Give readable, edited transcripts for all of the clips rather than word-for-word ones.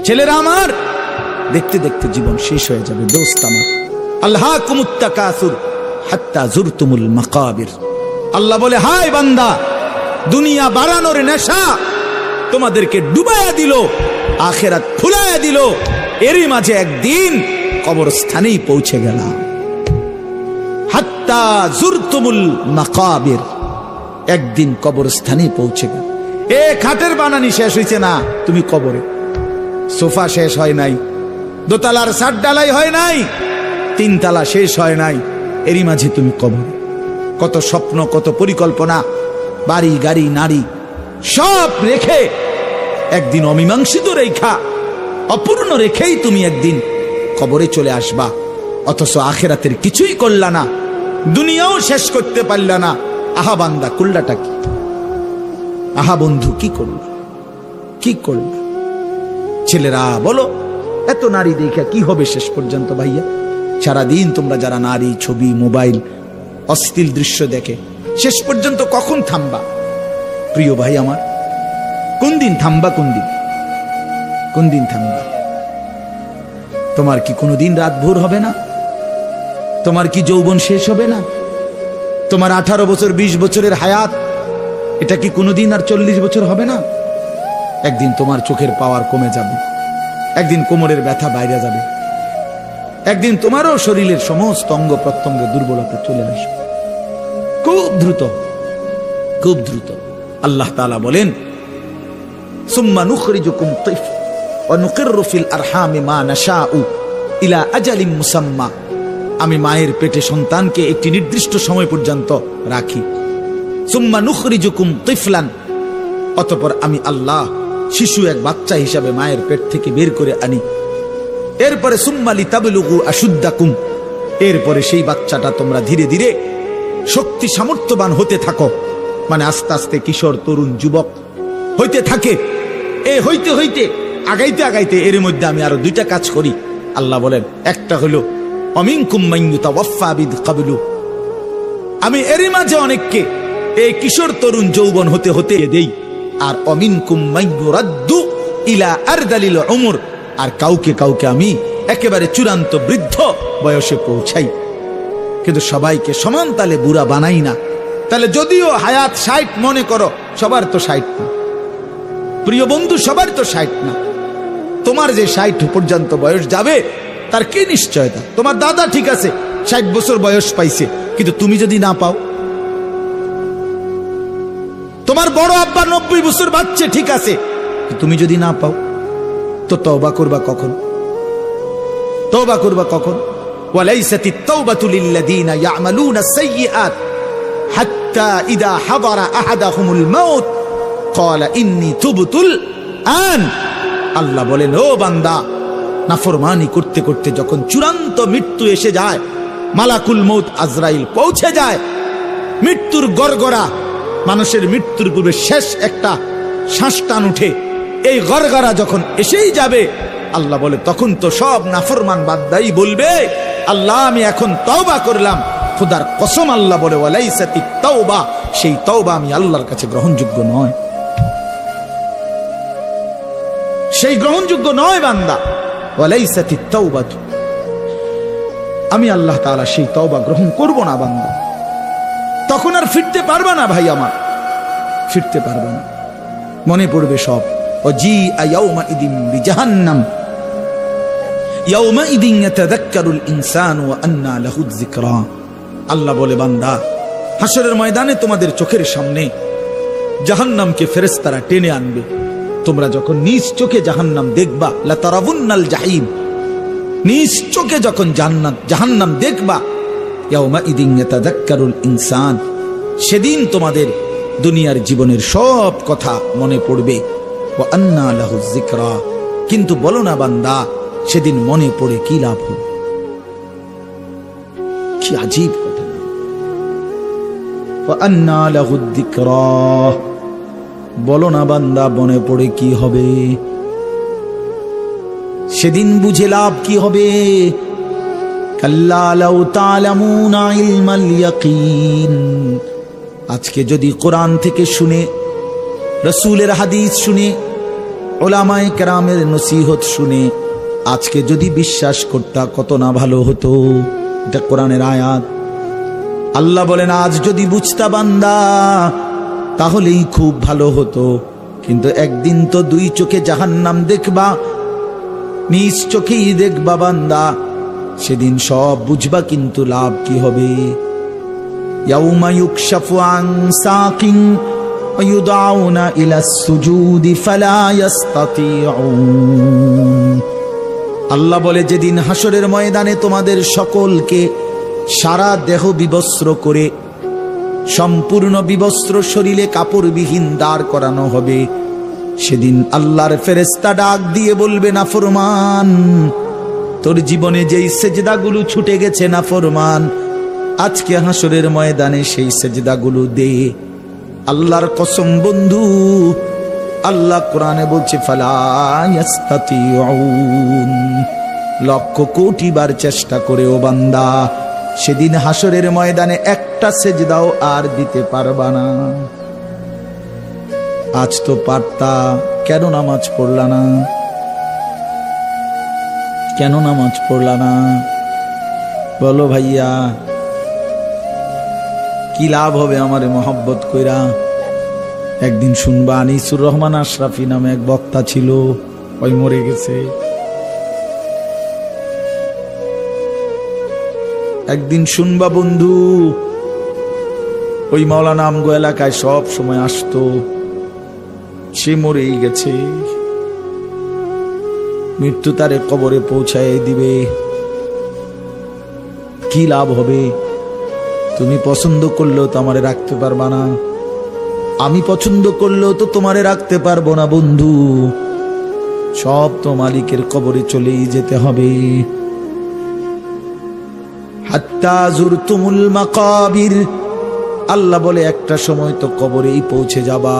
ছেলেরা আমার, দেখতে দেখতে জীবন শেষ হয়ে যাবে দোস্ত আমার। আল্লাহকুমুত তাকাসুর হাত্তা জুরতুমুল মাকাবির। আল্লাহ বলে, হায় বান্দা, দুনিয়া বাড়ানোর নেশা তোমাদেরকে ডুবাইয়া দিল, আখিরাত ফুলাইয়া দিল, এরই মাঝে একদিন কবরস্থানেই পৌঁছে গেলাম। হাত্তা জুরতুমুল মাকাবির, একদিন কবরস্থানেই পৌঁছে গেল। এ খাটের বানানি শেষ হয়েছে না, তুমি কবরে। সোফা শেষ হয় নাই, দোতলার ছাদ ঢালাই হয় নাই, তিনতলা শেষ হয় নাই, এরই মাঝে তুমি কবরে। কত স্বপ্ন, কত পরিকল্পনা, বাড়ি গাড়ি নারী সব রেখে একদিন অমীমাংসিত রেখা, অপূর্ণ রেখেই তুমি একদিন কবরে চলে আসবা। অথচ আখিরাতের কিছুই করলা না, দুনিয়াও শেষ করতে পারলা না। আহা বান্দা, করলাটা কি? আহা বন্ধু, কি করলা? কি করলা? ছেলেরা বলো, এত নারী দেখা কি হবে শেষ পর্যন্ত? ভাইয়া, সারাদিন তোমরা যারা নারী, ছবি, মোবাইল, অশ্লীল দৃশ্য দেখে, শেষ পর্যন্ত কখন থামবা? প্রিয় ভাই আমার, কোন দিন থামবা? কোন দিন থামবা? তোমার কি কোনোদিন রাত ভোর হবে না? তোমার কি যৌবন শেষ হবে না? তোমার 18 বছর 20 বছরের হায়াত, এটা কি কোনোদিন আর 40 বছর হবে না? একদিন তোমার চোখের পাওয়ার কমে যাবে, একদিন কোমরের ব্যথা বাইরে যাবে, একদিন তোমারও শরীরের সমস্ত অঙ্গ প্রত্যঙ্গে দুর্বলতা চলে আসবে, খুব দ্রুত, খুব দ্রুত। আল্লাহ তাআলা বলেন, সুম্মা নুখরিজুকুম তিফ ওয়া নুকিররু ফিল আরহামি মা নাশাউ ইলা আজালিম মুসাম্মা। আমি মায়ের পেটে সন্তানকে একটি নির্দিষ্ট সময় পর্যন্ত রাখি। সুম্মা নুখরিজুকুম তিফলান, অতঃপর আমি আল্লাহ শিশু এক বাচ্চা হিসাবে মায়ের পেট থেকে বের করে আনি। এরপরে সুম্মা লিতাবলুগু আশুদ্দাকুম, এরপরে সেই বাচ্চাটা তোমরা ধীরে ধীরে শক্তি সামর্থ্যবান হতে থাকো, মানে আস্তে আস্তে কিশোর, তরুণ, যুবক হইতে থাকে। এ হইতে হইতে আগাইতে আগাইতে এর মধ্যে আমি আরো 2টা কাজ করি। আল্লাহ বলেন, একটা হলো অমিনকুম মান ইউতাওয়াফা বিকাবলু, আমি এরই মাঝে অনেককে এই কিশোর, তরুণ, যৌবন হতে হতে দেই। আর অমিনকুম মান ইউরাদ্দু ইলা আরদালিল উমর, আর কাউকে কাউকে আমি একেবারে চূড়ান্ত বৃদ্ধ বয়সে পৌঁছাই। কিন্তু সবাইকে সমান তালে বুড়া বানাই না। তাহলে যদিও হায়াত 60 মনে করো, সবার তো 60 না প্রিয় বন্ধু, সবার তো 60 না। তোমার যে 60 পর্যন্ত বয়স যাবে তার কি নিশ্চয়তা? তোমার দাদা ঠিক আছে 60 বছর বয়স পাইছে, কিন্তু তুমি যদি না পাও। তোমার বড় আব্বা 90 বছর বাচ্চা ঠিক আছে, তুমি যদি না পাও, তো তওবা করবা কখন? তওবা করবা কখন? ওয়ালাইসাতিত তাওবাতু লিল্লাযিনা ইয়ামালুনা আস-সাইয়্যাত হাত্তা ইযা হাদারা আহাদাহুমুল মাউত ক্বালা ইন্নী তুবতুল আন। আল্লাহ বলেন, ও বান্দা, নাফরমানি করতে করতে যখন চূড়ান্ত মৃত্যু এসে যায়, মালাকুল মউত আজরাইল পৌঁছে যায়, মৃত্যুর গড়গড়া, মানুষের মৃত্যুর পূর্বে শেষ একটা শ্বাস টান উঠে, এই গড়গড়া যখন এসেই যাবে, আল্লাহ বলে, তখন তো সব নাফরমান বান্দাই বলবে, আল্লাহ আমি এখন তওবা করলাম। খোদার কসম, আল্লাহ বলে, ওয়ালাইসাতিত তাওবা, সেই তওবা আমি আল্লাহর কাছে গ্রহণযোগ্য নয়, সেই গ্রহণযোগ্য নয় বান্দা। ওয়ালাইসাতিত তাওবাতু, আমি আল্লাহ তাআলা সেই তওবা গ্রহণ করব না বান্দা। তখন আর ফিরতে পারবা না ভাই আমার, ফিরতে পারবা না, মনে পড়বে সব। ওয়াজিআ ইয়াউমাইদিন বিজাহান্নাম ইয়াউমাইদিন ইয়াতাযাক্কারুল ইনসানু ওয়া আন্না লাহু যিকরা। আল্লাহ বলে, বান্দা, হাসরের ময়দানে তোমাদের চোখের সামনে জাহান্নামকে ফেরেশতারা টেনে আনবে। তোমরা যখন নিজ চোখে জাহান্নাম দেখবা, লা তারাবুন্নাল জাহিম, নিজ চোখে যখন জাহান্নাম দেখবা, ইয়াউমাইদিন ইয়াতাযাক্কারুল ইনসান, সেদিন তোমাদের দুনিয়ার জীবনের সব কথা মনে পড়বে। ওয়া আন্না লাহু যিকরা, কিন্তু বলো না বান্দা, সেদিন মনে পড়ে কি লাভ হবে? কি আজীব কথা! ওয়া আন্না লাহু যিকরা, বলো না বান্দা, মনে পড়ে কি হবে? সেদিন বুঝে লাভ কি হবে? কাল্লা লাউ তা'লামুনা ইলমাল ইয়াকিন। আজকে যদি কোরআন থেকে শুনে, রাসূলের হাদিস শুনে উলামায়ে কেরামের নসিহত শুনে আজকে যদি বিশ্বাস করতা কত না ভালো হতো। এটা কোরআনের আয়াত। আল্লাহ বলেন আজ যদি বুঝতা বান্দা তাহলেই খুব ভালো হতো, কিন্তু একদিন তো দুই চোখে জাহান্নাম দেখবা, নিজ চোখেই দেখবা বান্দা, সেদিন সব বুঝবা, কিন্তু লাভ কি হবে? ইয়াউমা ইউকশাফু আন সাকিন ওয়া ইউদআউনা ইলাস সুজুদি ফালা ইস্তাতিউন। আল্লাহ বলে যেদিন হাসরের ময়দানে তোমাদের সকলকে সারা দেহ বিবস্ত্র করে সম্পূর্ণ বিবস্ত্র শরীরে কাপড়বিহীন দাঁড় করানো হবে, সেদিন আল্লাহর ফেরেশতা ডাক দিয়ে বলবে নাফরমান, তোর জীবনে যেই সেজদাগুলো ছুটে গেছে নাফরমান, আজকে হাসরের ময়দানে সেই সেজদাগুলো দে। আল্লাহর কসম বন্ধু, আল্লাহ কোরআনে বলছে ফালা ইস্তাতিউন, লক্ষ কোটি বার চেষ্টা করেও বান্দা সেদিন হাসরের ময়দানে একটা সেজদাও আর দিতে পারবা না। আজ তো পারতা, কেন নামাজ পড়লা না? কেন নামাজ পড়লা না বলো ভাইয়া? কি লাভ হবে আমারে মহব্বত কইরা? একদিন শুনবা আনিসুর রহমান আশরাফি নামে এক বক্তা ছিল, ওই মরে গেছে। একদিন শুনবা বন্ধু, ওই মাওলানা আমগো এলাকায় সব সময় আসতো, সে মরেই গেছে। মৃত্যু তারে কবরে পৌঁছায় দিবে। কি লাভ হবে? তুমি পছন্দ করলেও তো আমারে রাখতে পারবা না, আমি পছন্দ করলেও তো তোমারে রাখতে পারবো না বন্ধু। সব তো মালিকের কবরে চলেই যেতে হবে। হাত্তা যুরতুমুল মাকাবির, আল্লাহ বলে একটা সময় তো কবরেই পৌঁছে যাবা।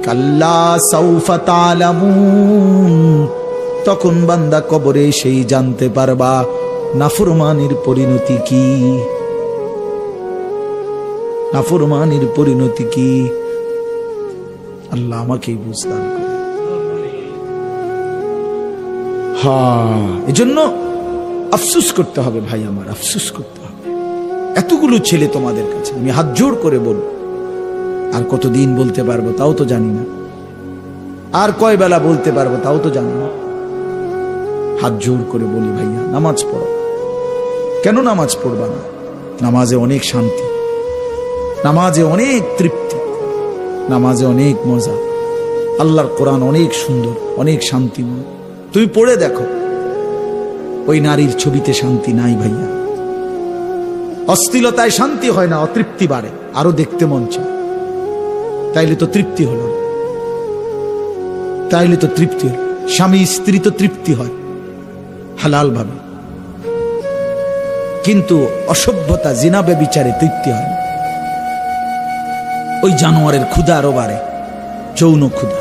কাল্লা সাউফা তা'লামুন, তখন বান্দা কবরে সেই জানতে পারবা নাফরমানির পরিণতি কি। নাফরমানির পরিণতি কি? আল্লাহ আমাকেই বুঝদান করে। এজন্য আফসোস করতে হবে ভাই আমার, আফসোস করতে হবে। এতগুলো ছেলে তোমাদের কাছে আমি হাত জোড় করে বলবো, আর কতদিন বলতে পারবো তাও তো জানি না, আর কয় বেলা বলতে পারবো তাও তো জানি না। হাত জোড় করে বলি ভাইয়া, নামাজ পড়ো। কেন নামাজ পড়বা না? নামাজে অনেক শান্তি, নামাজে অনেক তৃপ্তি, নামাজে অনেক মজা। আল্লাহর কোরআন অনেক সুন্দর, অনেক শান্তিময়। তুমি পড়ে দেখো, ওই নারীর ছবিতে শান্তি নাই ভাইয়া। অশ্লীলতায় শান্তি হয় না, অতৃপ্তি বাড়ে, আরো দেখতে মন চায়। তাইলে তো তৃপ্তি হলো, তাইলে তো তৃপ্তি হলো। স্বামী স্ত্রী তো তৃপ্তি হয় হালাল ভাবে, কিন্তু অসভ্যতা জিনা ব্যভিচারে তৃপ্তি হয় না। ওই জানোয়ারের ক্ষুধা আরো বাড়ে, যৌন ক্ষুধা।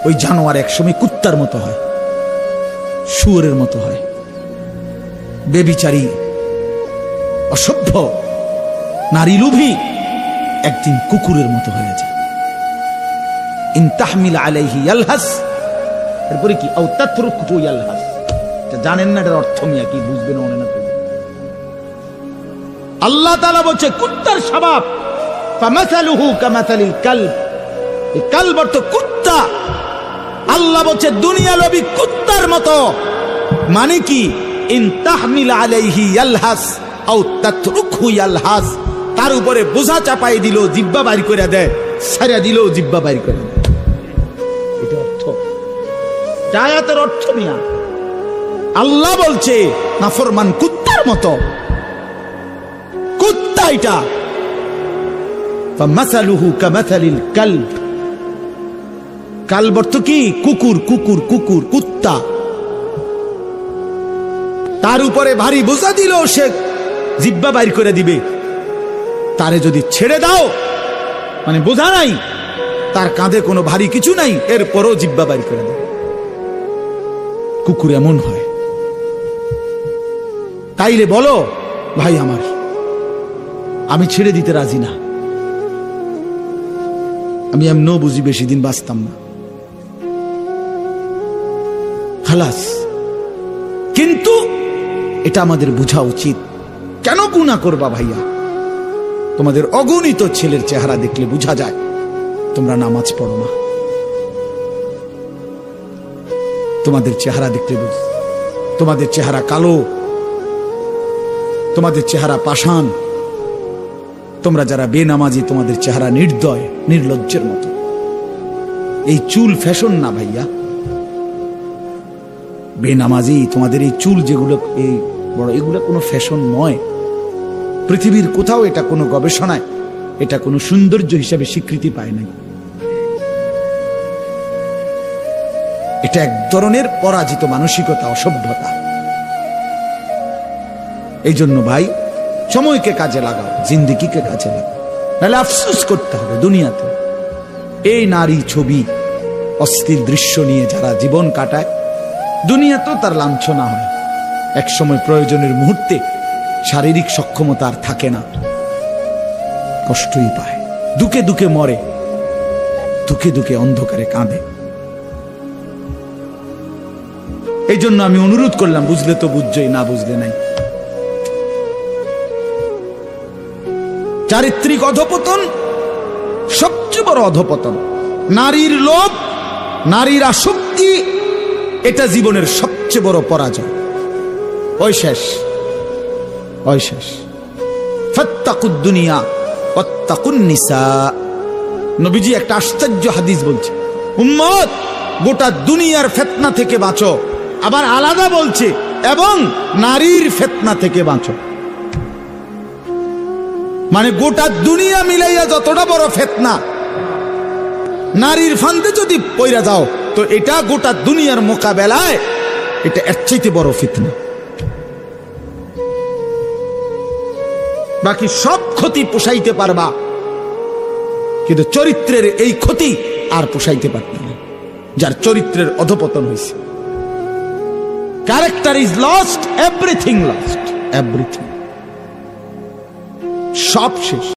ওই জানোয়ার একসময় কুত্তার মতো হয়, শুয়োরের মতো হয়। ব্যভিচারী অসভ্য নারী লোভী একদিন কুকুরের মতো হয়ে যায়। ইন তাহমিল আলাইহি ইয়ালহাস, এরপরে কি আও তাতরুকহু ইয়ালহাস। জানেন না এটার অর্থ মিয়া কি? বুঝবেন মনে না? আল্লাহ তাআলা বলছে কুত্তার স্বভাব, ফামাসালুহু কামাসালিল কালব। এই কালব অর্থ কুত্তা। আল্লাহ বলছে দুনিয়া লোভী কুত্তার মতো। মানে কি? ইন তাহমিল আলাইহি ইয়ালহাস আও তাতরুকহু ইয়ালহাস। তার উপরে বোঝা চাপাই দিল, জিহ্বা বাইর করে দেয়, ছাড়া দিল, জিহ্বা বাইর করে দেয়। এটা অর্থ, আয়াতের অর্থ মিয়া। আল্লাহ বলছে নাফরমান কুত্তার মতো, কুত্তা এটা। ফামাসালুহু কামাসালিল কালব। কালব অর্থ কি? কুকুর, কুকুর, কুকুর, কুত্তা। তার উপরে ভারী বোঝা দিল, সে জিহ্বা বাইর করে দিবে। তারে যদি ছেড়ে দাও, মানে বোঝা নাই, তার কাঁধে কোনো ভারী কিছু নাই, এরপরও জিহ্বা বাইর করে দেবে। কুকুর এমন হয়। তাইলে বলো ভাই আমার, আমি ছেড়ে দিতে রাজি না। আমি এমনও বুঝি বেশি দিন বাঁচতাম না। খালাস। কিন্তু এটা আমাদের বোঝা উচিত, কেন গুনাহ করবা ভাইয়া? তোমাদের অগণিত ছেলের চেহারা দেখলে বোঝা যায় তোমরা নামাজ পড়ো না। তোমাদের চেহারা দেখলে তোমাদের চেহারা কালো, তোমাদের চেহারা পাষাণ। তোমরা যারা বেনামাজি তোমাদের চেহারা নির্দয়, নির্লজ্জের মতো। এই চুল ফ্যাশন না ভাইয়া, বেনামাজি তোমাদের এই চুল যেগুলো এই বড়, এগুলো কোনো ফ্যাশন নয়। পৃথিবীর কোথাও এটা কোনো গবেষণায় এটা কোনো সৌন্দর্য হিসাবে স্বীকৃতি পায় নাই। এটা এক ধরনের পরাজিত মানসিকতা, অসভ্যতা। এই জন্য ভাই, সময়কে কাজে লাগাও, জিন্দেগিকে কাজে লাগাও, নাহলে আফসোস করতে হবে দুনিয়াতে। এই নারী ছবি, অস্থির দৃশ্য নিয়ে যারা জীবন কাটায়, দুনিয়াতেও তার লাঞ্ছনা হয়। এক সময় প্রয়োজনের মুহূর্তে শারীরিক সক্ষমতা আর থাকে না, কষ্টই পায়, দুঃখে দুঃখে মরে, দুঃখে দুঃখে অন্ধকারে কাঁদে। এই জন্য আমি অনুরোধ করলাম, বুঝলে তো বুঝছই, না বুঝলে নাই। চারিত্রিক অধপতন সবচেয়ে বড় অধপতন। নারীর লোভ, নারীর আসক্তি, এটা জীবনের সবচেয়ে বড় পরাজয়। ওই শেষ, ওই শেষ। ফাত্তাকুদ দুনিয়া ওয়াত্তাকুন নিসা। নবীজি একটা আশ্চর্য হাদিস বলছে, উম্মত গোটা দুনিয়ার ফিতনা থেকে বাঁচো। আবার আলাদা বলছে, এবং নারীর ফিতনা থেকে বাঁচো। মানে গোটা দুনিয়া মিলাইয়া যতটা বড় ফিতনা, নারীর ফান্দে যদি পইরা যাও তো এটা গোটা দুনিয়ার মোকাবেলায় এটা এর চাইতে বড় ফিতনা। বাকি সব ক্ষতি পোষাইতে পারবা, কিন্তু চরিত্রের এই ক্ষতি আর পোষাইতে পারত না, যার চরিত্রের অধপতন হয়েছে। Character is lost, everything lost, everything, সব শেষ।